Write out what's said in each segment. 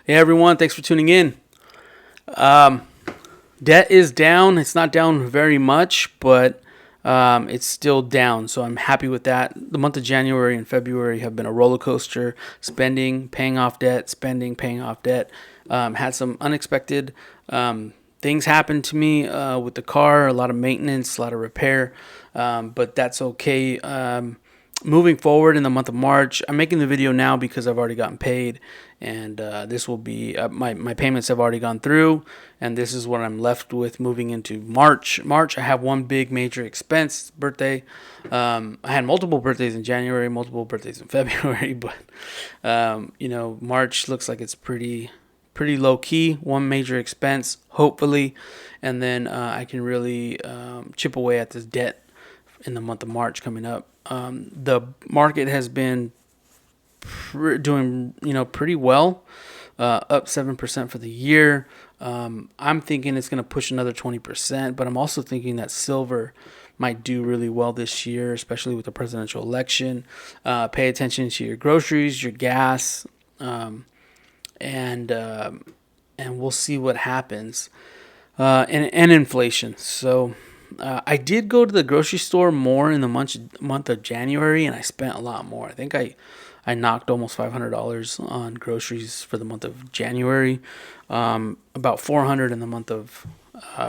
Hey everyone, thanks for tuning in. Um, Debt is down. It's not down very much, but it's still down. So I'm happy with that. The month of January and February have been a roller coaster. Spending, paying off debt, spending, paying off debt. Had some unexpected things happen to me with the car. A lot of maintenance, a lot of repair, but that's okay. Moving forward in the month of March, I'm making the video now because I've already gotten paid, and this will be my payments have already gone through, and this is what I'm left with moving into March. I have one big major expense, birthday. I had multiple birthdays in January, multiple birthdays in February, but March looks like it's pretty low key. One major expense, hopefully, and then I can really chip away at this debt in the month of March coming up. The market has been doing pretty well, up 7% for the year. I'm thinking it's going to push another 20%, but I'm also thinking that silver might do really well this year, especially with the presidential election. Pay attention to your groceries, your gas, and we'll see what happens. And inflation. So I did go to the grocery store more in the month of January, and I spent a lot more. I think I knocked almost $500 on groceries for the month of January, about $400 in the month of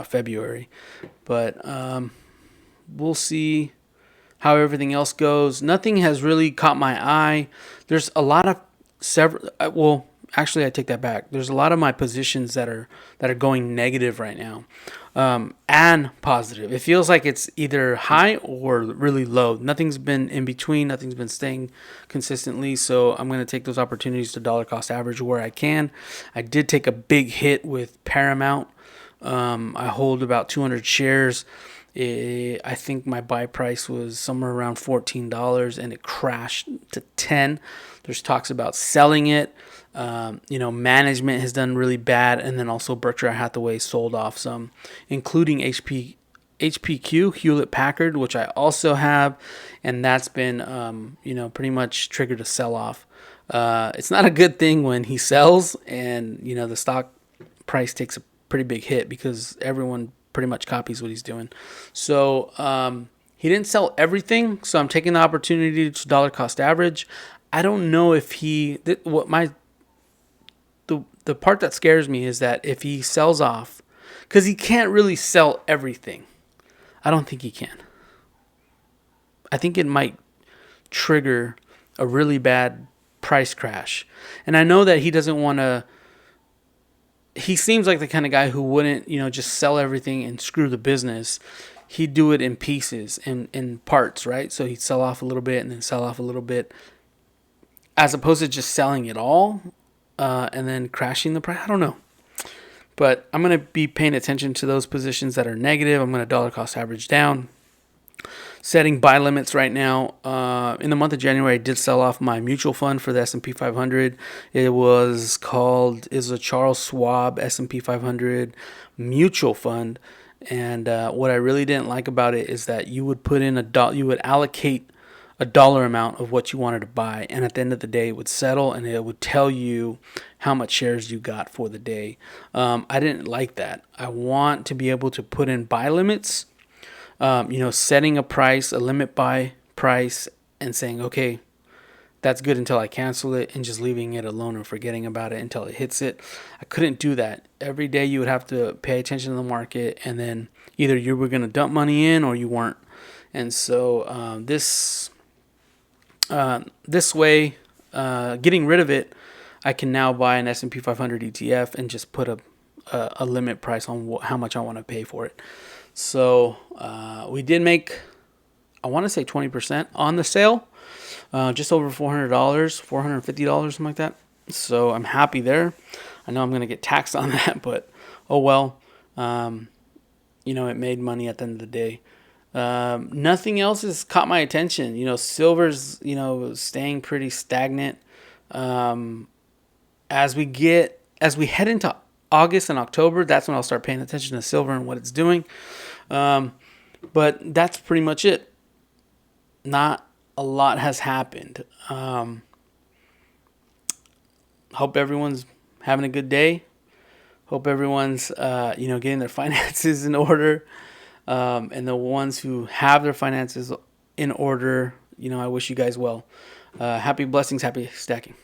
February. But we'll see how everything else goes. Nothing has really caught my eye. There's a lot of well, actually, I take that back. There's a lot of my positions that are going negative right now, and positive. It feels like it's either high or really low. Nothing's been in between. Nothing's been staying consistently. So I'm going to take those opportunities to dollar cost average where I can. I did take a big hit with Paramount. I hold about 200 shares. I think my buy price was somewhere around $14, and it crashed to 10. There's talks about selling it. Management has done really bad, and then also Berkshire Hathaway sold off some, including HPQ, Hewlett Packard, which I also have, and that's been pretty much triggered a sell off. It's not a good thing when he sells, and the stock price takes a pretty big hit because everyone pretty much copies what he's doing. So he didn't sell everything, so I'm taking the opportunity to dollar cost average. I don't know if the part that scares me is that if he sells off, because he can't really sell everything. I don't think he can. I think it might trigger a really bad price crash. And I know that he doesn't want to. He seems like the kind of guy who wouldn't, just sell everything and screw the business. He'd do it in pieces, in parts, right? So he'd sell off a little bit and then sell off a little bit, as opposed to just selling it all and then crashing the price. I don't know. But I'm going to be paying attention to those positions that are negative. I'm going to dollar cost average down. Setting buy limits right now. In the month of January, I did sell off my mutual fund for the S&P 500. It was a Charles Schwab S&P 500 mutual fund. And what I really didn't like about it is that you would put in you would allocate a dollar amount of what you wanted to buy, and at the end of the day it would settle and it would tell you how much shares you got for the day. I didn't like that. I want to be able to put in buy limits, setting a price, a limit buy price, and saying, okay, that's good until I cancel it, and just leaving it alone and forgetting about it until it hits it. I couldn't do that. Every day you would have to pay attention to the market, and then either you were going to dump money in or you weren't. And so this way, getting rid of it, I can now buy an S&P 500 ETF and just put a limit price on how much I want to pay for it. So we did make, I want to say 20% on the sale, just over $400, $450, something like that. So I'm happy there. I know I'm going to get taxed on that, but oh well. It made money at the end of the day. Nothing else has caught my attention. Silver's, staying pretty stagnant. As we head into August and October, that's when I'll start paying attention to silver and what it's doing. But that's pretty much it. Not a lot has happened. Hope everyone's having a good day. Hope everyone's, getting their finances in order. And the ones who have their finances in order, I wish you guys well. Happy blessings, happy stacking.